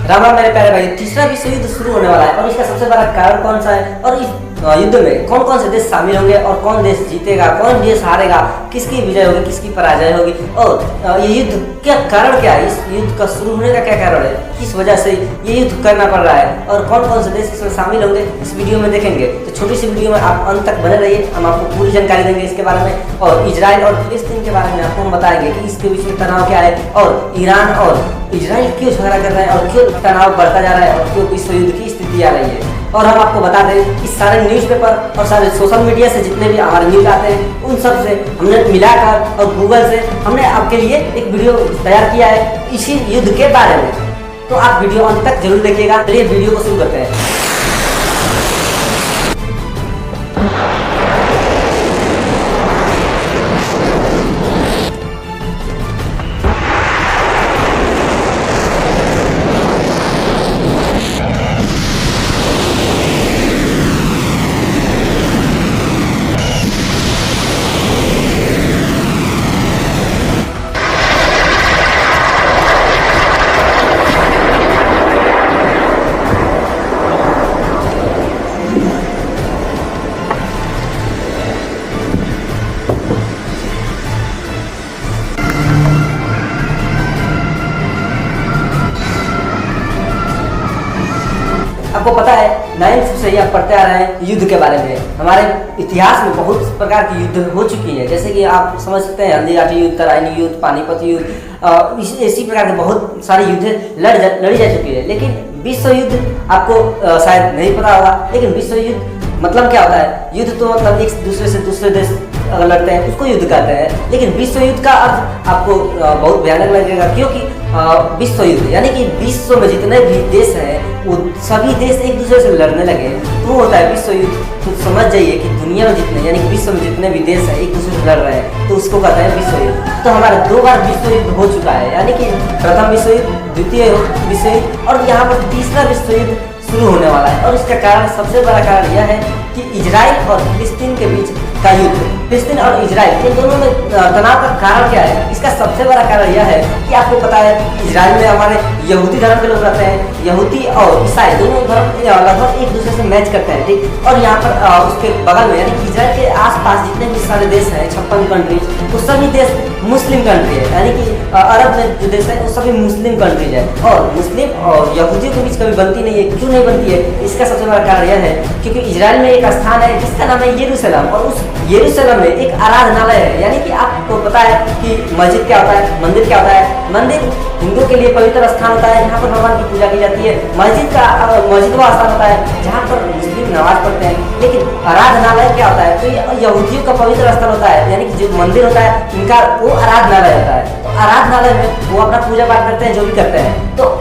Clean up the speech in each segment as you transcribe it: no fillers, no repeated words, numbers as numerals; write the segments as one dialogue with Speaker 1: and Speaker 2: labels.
Speaker 1: राम राम मेरे प्यारे भाई, तीसरा विश्व युद्ध शुरू होने वाला है और इसका सबसे बड़ा कारण कौन सा है और इस युद्ध में कौन कौन से देश शामिल होंगे और कौन देश जीतेगा, कौन देश हारेगा, किसकी विजय होगी, किसकी पराजय होगी और ये युद्ध क्या कारण क्या है, इस युद्ध का शुरू होने का क्या कारण है, किस वजह से ये युद्ध करना पड़ रहा है और कौन कौन से देश इसमें शामिल होंगे, इस वीडियो में देखेंगे। तो छोटी सी वीडियो में आप अंत तक बने रहिए, हम आपको पूरी जानकारी देंगे इसके बारे में और इजराइल और फिलिस्तीन के बारे में आपको हम बताएंगे कि इसके बीच में तनाव क्या है और ईरान और इजराइल क्यों झगड़ा कर रहा है और क्यों तनाव बढ़ता जा रहा है और क्यों विश्व युद्ध की स्थिति आ रही है। और हम आपको बता दें कि सारे न्यूज़पेपर और सारे सोशल मीडिया से जितने भी हमारे न्यूज आते हैं उन सब से हमने मिलाकर और गूगल से हमने आपके लिए एक वीडियो तैयार किया है इसी युद्ध के बारे में। तो आप वीडियो अंत तक जरूर देखिएगा। चलिए वीडियो को शुरू करते हैं। आपको पता है 9th से ही आप पढ़ते आ रहे हैं युद्ध के बारे में। हमारे इतिहास में बहुत प्रकार की युद्ध हो चुकी है, जैसे कि आप समझ सकते हैं हल्दीघाटी युद्ध, तराइनी युद्ध, पानीपत युद्ध, इसी प्रकार के बहुत सारी युद्ध लड़ी जा चुकी है। लेकिन विश्व युद्ध आपको शायद नहीं पता होगा, लेकिन विश्व युद्ध मतलब क्या होता है? युद्ध तो मतलब एक दूसरे से दूसरे देश अगर लड़ते हैं उसको युद्ध कहते हैं, लेकिन विश्व युद्ध का अर्थ आपको बहुत भयानक लगेगा, क्योंकि विश्व युद्ध यानी कि विश्व में जितने भी देश हैं वो सभी देश एक दूसरे से लड़ने लगे तो होता है विश्व युद्ध। तो समझ जाइए कि दुनिया में जितने यानी कि विश्व में जितने भी देश हैं एक दूसरे से लड़ रहे हैं तो उसको कहते हैं विश्व युद्ध। तो हमारा 2 बार विश्व युद्ध हो चुका है, यानी कि प्रथम विश्व युद्ध, द्वितीय विश्व युद्ध और यहाँ पर तीसरा विश्व युद्ध शुरू होने वाला है। और इसका कारण, सबसे बड़ा कारण यह है कि इजराइल और फिलिस्तीन के बीच का युद्ध, फिलिस्तीन और इजराइल इन दोनों में तनाव का कारण क्या है? इसका सबसे बड़ा कारण यह है कि आपको पता है इजराइल में हमारे यहूदी धर्म के लोग रहते हैं, यहूदी और ईसाई दोनों धर्म लगभग एक दूसरे से मैच करते हैं, ठीक। और यहाँ पर उसके बगल में यानी कि इजराइल के आसपास जितने भी सारे देश हैं 56 कंट्रीज, वो सभी देश मुस्लिम कंट्री है, यानी कि अरब में जो देश है वो सभी मुस्लिम कंट्रीज है और मुस्लिम और यहूदियों के बीच कभी बनती नहीं है। क्यों नहीं बनती है? इसका सबसे बड़ा कारण यह है क्योंकि इजराइल में एक स्थान है जिसका नाम है यरूशलेम और उस यरूशलेम में एक आराधनालय है। यानी कि आपको पता है कि मस्जिद क्या होता है, मंदिर क्या होता है? मंदिर हिंदू के लिए पवित्र स्थान होता है, यहाँ पर भगवान की पूजा की जाती है। मस्जिद वो स्थान होता है जहाँ पर मुस्लिम नमाज पढ़ते हैं। लेकिन आराधनालय क्या होता है? तो ये यहूदियों का पवित्र स्थल होता है, यानी कि जो मंदिर होता है इनका वो आराधनालय होता है। तो आराधनालय में वो अपना पूजा पाठ करते हैं, जो भी करते हैं। तो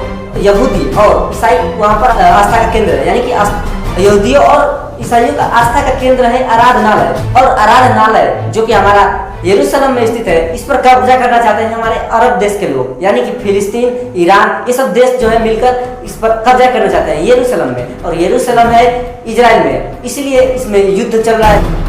Speaker 1: यहूदी और ईसाई वहाँ पर आस्था का केंद्र है, यानी कि यहूदियों और ईसाइयों का आस्था का केंद्र है आराधनालय। और आराधनालय जो कि हमारा यरूशलेम में स्थित है, इस पर कब्जा करना चाहते हैं हमारे अरब देश के लोग, यानी कि फिलिस्तीन, ईरान, ये सब देश जो है मिलकर इस पर कब्जा करना चाहते हैं यरूशलेम में। और यरूशलेम है इजराइल में, इसलिए इसमें युद्ध चल रहा है।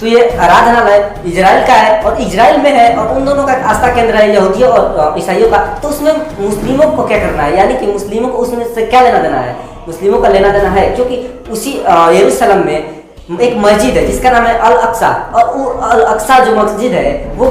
Speaker 1: तो ये आराधनालय इजराइल का है और इजराइल में है और उन दोनों का आस्था केंद्र है यहूदियों और ईसाइयों का। तो उसमें मुस्लिमों को क्या करना है, यानी कि मुस्लिमों को उसमें से क्या लेना देना है? मुस्लिमों का लेना देना है क्योंकि उसी यरूशलेम में एक मस्जिद है जिसका नाम है अल अक्सा, और वो अल अक्सा जो मस्जिद है वो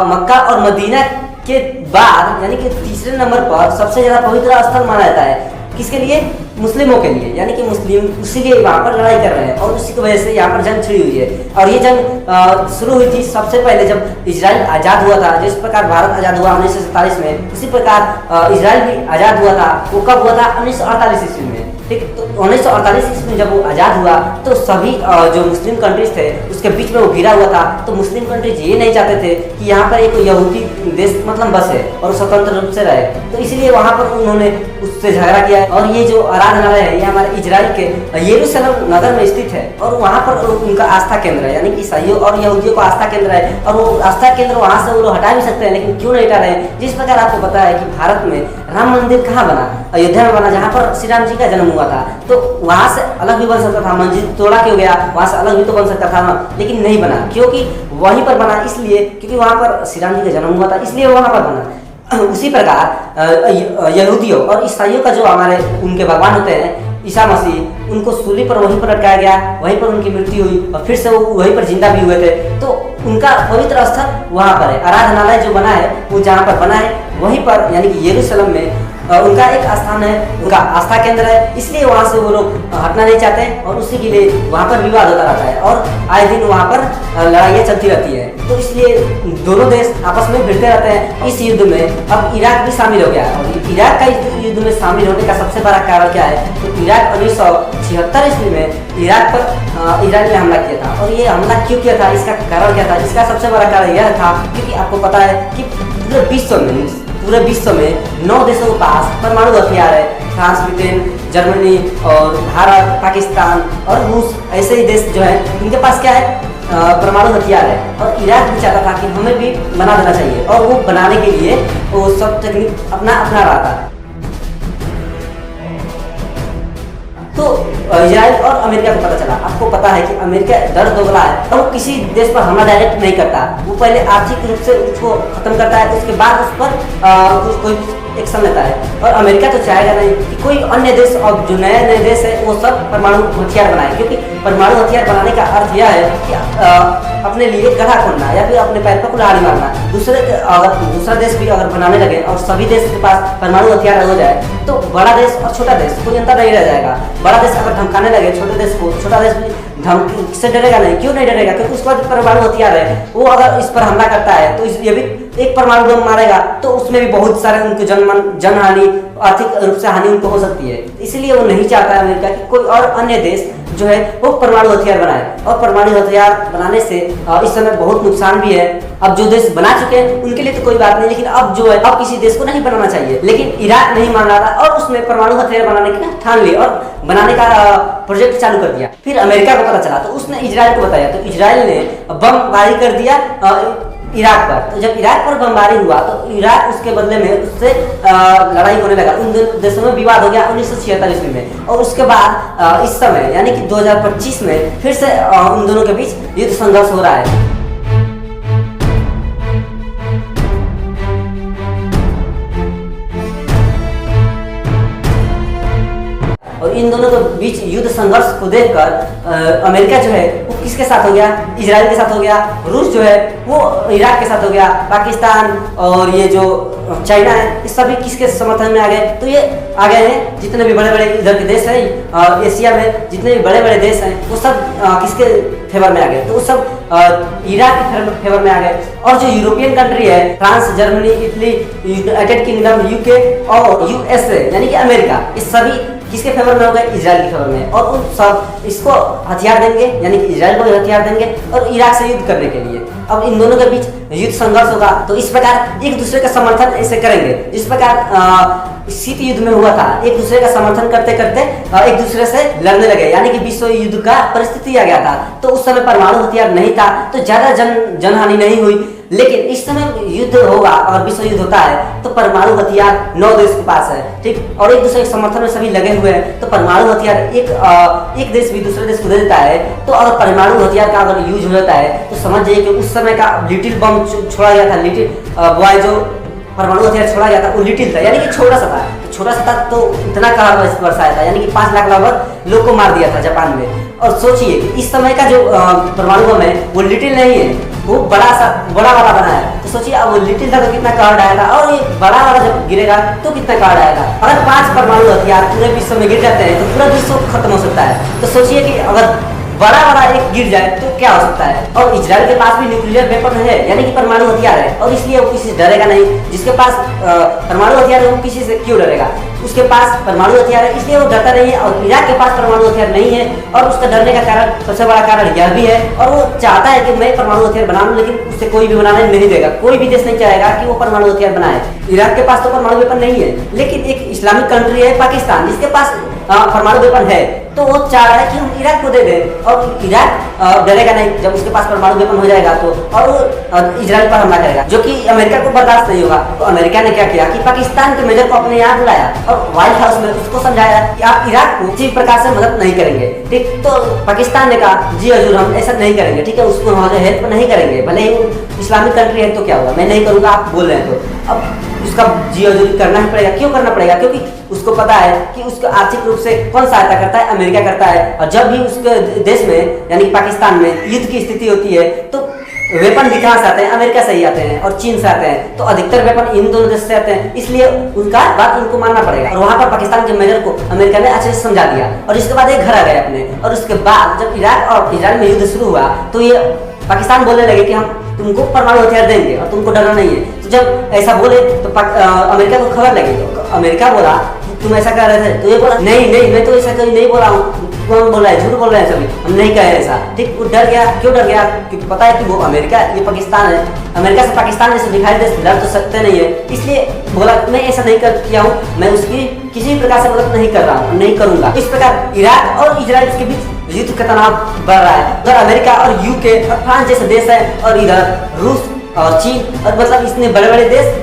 Speaker 1: मक्का और मदीना के बाद यानी कि तीसरे नंबर पर सबसे ज्यादा पवित्र स्थल माना जाता है। किसके लिए? मुस्लिमों के लिए, यानी कि मुस्लिम इसीलिए वहाँ पर लड़ाई कर रहे हैं और उसी की वजह से यहाँ पर जंग छिड़ी हुई है। और ये जंग शुरू हुई थी सबसे पहले जब इजराइल आज़ाद हुआ था। जिस प्रकार भारत आज़ाद हुआ 1947 में, उसी प्रकार इजराइल भी आज़ाद हुआ था। वो कब हुआ था? 1948 ईस्वी में। ठीक। तो 1948 ईस्वी में जब वो आज़ाद हुआ तो सभी जो मुस्लिम कंट्रीज थे उसके बीच में वो घिरा हुआ था। तो मुस्लिम कंट्रीज ये नहीं चाहते थे कि यहाँ पर एक यहूदी देश मतलब बसे और स्वतंत्र रूप से रहे, तो इसलिए वहाँ पर उन्होंने उससे झगड़ा किया। और ये जो आराधनालय है ये हमारे इजराइल के यरूशलेम नगर में स्थित है और वहाँ पर उनका आस्था केंद्र है, यानी कि ईसाइयों और यहूदियों का आस्था केंद्र है। और वो आस्था केंद्र वहाँ से वो लोग हटा भी सकते हैं, लेकिन क्यों नहीं हटा रहे हैं। जिस प्रकार आपको पता है कि भारत में राम मंदिर कहाँ बना, अयोध्या में बना, जहाँ पर श्री राम जी का जन्म हुआ था। तो वहाँ से अलग भी बन सकता था, मस्जिद तोड़ा क्यों गया, वहाँ से अलग भी तो बन सकता था, लेकिन नहीं बना, क्योंकि वहीं पर बना इसलिए क्योंकि वहाँ पर श्री राम जी का जन्म हुआ था, इसलिए वहाँ पर बना। उसी प्रकार यहूदियों और ईसाइयों का जो हमारे उनके भगवान होते हैं ईसा मसीह, उनको सूली पर वहीं पर लटकाया गया, वहीं पर उनकी मृत्यु हुई और फिर से वो वहीं पर जिंदा भी हुए थे। तो उनका पवित्र स्थल वहाँ पर है, आराधनालय जो बना है वो जहाँ पर बना है वहीं पर, यानी कि यरूशलेम में उनका एक स्थान है, उनका आस्था केंद्र है, इसलिए वहाँ से वो लोग हटना नहीं चाहते और उसी के लिए वहाँ पर विवाद होता रहता है और आए दिन वहाँ पर लड़ाइयाँ चलती रहती है। तो इसलिए दोनों देश आपस में भिड़ते रहते हैं। इस युद्ध में अब इराक भी शामिल हो गया और इराक का युद्ध में शामिल होने का सबसे बड़ा कारण क्या है, तो इराक 1976 ईस्वी में इराक पर इजराइल ने हमला किया था। और ये हमला क्यों किया था, इसका कारण क्या था, इसका सबसे बड़ा कारण यह था क्योंकि आपको पता है कि पूरे विश्व में 9 देशों के पास परमाणु हथियार है। फ्रांस, ब्रिटेन, जर्मनी और भारत, पाकिस्तान और रूस, ऐसे ही देश जो है इनके पास क्या है, परमाणु हथियार है। और इराक भी चाहता था कि हमें भी बना देना चाहिए और वो बनाने के लिए वो सब टेक्निक अपना रहा था। तो इजराइल और अमेरिका को पता चला। आपको पता है कि अमेरिका दर दोगला है, तो वो किसी देश पर हमला डायरेक्ट नहीं करता, वो पहले आर्थिक रूप से उसको खत्म करता है, उसके बाद उस पर कोई एक्शन लेता है। और अमेरिका तो चाहेगा नहीं कि कोई अन्य देश और जो नए देश है वो सब परमाणु हथियार बनाए, क्योंकि परमाणु हथियार बनाने का अर्थ यह है कि अपने लिए गड्ढा खोलना या फिर अपने पैर पर कुल्हाड़ी मारना। दूसरा देश भी अगर बनाने लगे और सभी देश के पास परमाणु हथियार हो जाए तो बड़ा देश और छोटा देश कोई अंतर नहीं रह जाएगा। बड़ा देश अगर धमकाने लगे छोटे देश को, छोटा देश भी धमकी से डरेगा नहीं। क्यों नहीं डरेगा, क्योंकि उसके पास परमाणु हथियार है। वो अगर इस पर हमला करता है तो ये भी एक परमाणु बम मारेगा तो उसमें भी बहुत सारे उनके जनहानि, आर्थिक रूप से हानि उनको हो सकती है। इसलिए वो नहीं चाहता है अमेरिका कि कोई और अन्य देश जो है वो परमाणु हथियार बनाए। और परमाणु हथियार बनाने से इस समय बहुत नुकसान भी है। अब जो देश बना चुके हैं उनके लिए तो कोई बात नहीं, लेकिन अब जो है अब किसी देश को नहीं बनाना चाहिए। लेकिन इराक नहीं मान रहा था और उसने परमाणु हथियार बनाने की ठान ली और बनाने का प्रोजेक्ट चालू कर दिया। फिर अमेरिका को पता चला तो उसने इजराइल को बताया, तो इजराइल ने बमबारी कर दिया इराक पर। तो जब इराक पर बमबारी हुआ तो इराक उसके बदले में उससे लड़ाई होने लगा। उन देशों में विवाद हो गया 1976 ईस्वी में। और उसके बाद इस समय यानी कि 2025 में फिर से उन दोनों के बीच युद्ध संघर्ष हो रहा है। और इन दोनों के बीच युद्ध संघर्ष को देखकर अमेरिका जो है वो किसके साथ हो गया, इजराइल के साथ हो गया। रूस जो है वो इराक के साथ हो गया। पाकिस्तान और ये जो चाइना है ये सभी किसके समर्थन में आ गए, तो ये आ गए हैं जितने भी बड़े बड़े इधर के देश हैं एशिया में, जितने भी बड़े बड़े देश हैं वो सब किसके फेवर में आ गए, तो वो सब इराक के फेवर में आ गए। और जो यूरोपियन कंट्री है France, Germany, Italy, United kingdom, UK और यूएसए यानी कि अमेरिका, ये सभी किसके फेवर में हो गए, इजराइल के फेवर में। और उन सब इसको हथियार देंगे यानी कि इजराइल को भी हथियार देंगे और इराक से युद्ध करने के लिए। अब इन दोनों के बीच युद्ध संघर्ष होगा तो इस प्रकार एक दूसरे का समर्थन ऐसे करेंगे। इस प्रकार शीत युद्ध में हुआ था, एक दूसरे का समर्थन करते करते एक दूसरे से लड़ने लगे, यानी कि विश्व युद्ध का परिस्थिति आ गया था। तो उस समय परमाणु हथियार नहीं था तो ज्यादा जनहानि नहीं हुई। लेकिन इस समय युद्ध होगा और विश्व युद्ध होता है तो परमाणु हथियार 9 देश के पास है, ठीक, और एक दूसरे के समर्थन में सभी लगे हुए हैं। तो परमाणु हथियार एक देश भी दूसरे देश को दे देता है। तो अगर परमाणु हथियार का अगर यूज हो जाता है तो समझ जाइए कि उस समय का लिटिल बम छोड़ा गया था, लिटिल बॉय जो परमाणु हथियार छोड़ा गया था वो लिटिल था, यानी कि छोटा सा था। तो छोटा सा था तो इतना कहर बरसाया था, यानी कि 5 लाख लगभग लोग को मार दिया था जापान में। और सोचिए कि इस समय का जो परमाणु बम है वो लिटिल नहीं है, वो बड़ा वाला बना है। तो सोचिए अब वो लिटिल था तो कितना कहर आएगा और ये बड़ा वाला जब गिरेगा तो कितना कहर आएगा। अगर 5 परमाणु हथियार पूरे विश्व में गिर जाते हैं तो पूरा विश्व खत्म हो सकता है। तो सोचिए कि अगर बड़ा बड़ा एक गिर जाए तो क्या हो सकता है। और इजराइल के पास भी न्यूक्लियर वेपन है, यानी कि परमाणु हथियार है, और इसलिए वो किसी से डरेगा नहीं। जिसके पास परमाणु हथियार है वो किसी से क्यों डरेगा? उसके पास परमाणु हथियार है इसलिए वो डरता नहीं है। और इराक के पास परमाणु हथियार नहीं है, और उसका डरने का कारण, सबसे बड़ा कारण यह भी है, और वो चाहता है कि मैं परमाणु हथियार बना लूं, लेकिन उससे कोई भी बनाने नहीं देगा। कोई भी देश नहीं चाहेगा कि वो परमाणु हथियार बनाए। इराक के पास तो परमाणु वेपन नहीं है, लेकिन एक इस्लामिक कंट्री है पाकिस्तान, जिसके पास परमाणु वेपन है, तो वो चाह रहा है कि हम इराक को दे दें, और इराक डरेगा नहीं जब उसके पास परमाणु वेपन हो जाएगा तो, और वो इजराइल पर हमला करेगा, जो कि अमेरिका को बर्दाश्त नहीं होगा। तो अमेरिका ने क्या किया कि पाकिस्तान के मेजर को अपने यहाँ बुलाया और व्हाइट हाउस में उसको समझाया कि आप इराक को किसी प्रकार से मदद नहीं करेंगे, ठीक। तो पाकिस्तान ने कहा जी हजूर हम ऐसा नहीं करेंगे, ठीक है, उसको हमारे हेल्प नहीं करेंगे, भले ही इस्लामिक कंट्री है तो क्या हुआ, मैं नहीं करूँगा, आप बोल रहे हैं तो। अब उसका जी हजूरी करना ही पड़ेगा। क्यों करना पड़ेगा? क्योंकि उसको पता है कि उसको आर्थिक रूप से कौन सहायता करता है, अमेरिका करता है। और जब भी उसके देश में यानी पाकिस्तान में युद्ध की स्थिति होती है तो वेपन भी कहाँ से आते हैं? अमेरिका से ही आते हैं और चीन से आते हैं। तो अधिकतर वेपन इन दोनों देश से आते हैं, इसलिए उनका बात इनको मानना पड़ेगा। और वहां पर पाकिस्तान के मेजर को अमेरिका ने अच्छे से समझा दिया, और इसके बाद एक घर आ गए अपने। और उसके बाद जब इराक और इजराइल में युद्ध शुरू हुआ तो ये पाकिस्तान बोलने लगे कि हम तुमको परमाणु हथियार देंगे और तुमको डरना नहीं है। तो जब ऐसा बोले तो अमेरिका को खबर लगी, तो अमेरिका बोला तुम ऐसा कर रहे थे, तो ये बोला नहीं नहीं मैं तो ऐसा कभी नहीं बोला हूँ, कौन बोल रहा है, झूठ बोल रहे हैं सभी, हम नहीं कहे ऐसा, ठीक। वो डर गया। क्यों डर गया? क्योंकि पता है कि वो अमेरिका, ये पाकिस्तान है, अमेरिका से पाकिस्तान जैसे दिखाई देश लड़ तो सकते नहीं है, इसलिए बोला मैं ऐसा नहीं कर किया हूँ, मैं उसकी किसी प्रकार से मदद नहीं कर रहा हूँ, नहीं करूंगा। इस प्रकार इराक और इजराइल के बीच युद्ध का तनाव बढ़ रहा है। उधर अमेरिका और यूके और फ्रांस जैसे देश है, और इधर रूस और चीन, और मतलब इतने बड़े बड़े देश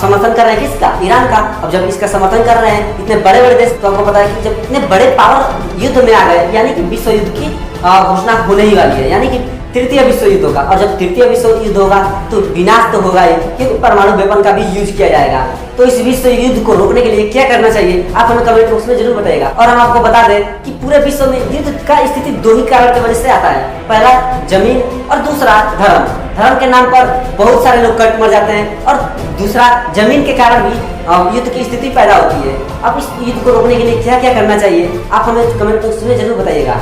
Speaker 1: समर्थन कर रहे हैं किसका? ईरान का। अब जब इसका समर्थन कर रहे हैं इतने बड़े बड़े देश, तो आपको पता है कि जब इतने बड़े पावर युद्ध में आ गए, यानी कि विश्व युद्ध की घोषणा होने ही वाली है, यानी कि तृतीय विश्व युद्ध होगा। और जब तृतीय विश्व युद्ध होगा तो विनाश तो होगा ही, क्योंकि परमाणु वेपन का भी यूज किया जाएगा। तो इस विश्व युद्ध को रोकने के लिए क्या करना चाहिए, आप हमें कमेंट बॉक्स में जरूर बताइएगा। और हम आपको बता दें कि पूरे विश्व में युद्ध का स्थिति दो ही कारण की वजह से आता है। पहला जमीन, और दूसरा धर्म। धर्म के नाम पर बहुत सारे लोग कट मर जाते हैं, और दूसरा जमीन के कारण भी युद्ध की स्थिति पैदा होती है। अब इस युद्ध को रोकने के लिए क्या क्या करना चाहिए, आप हमें कमेंट बॉक्स में जरूर बताइएगा।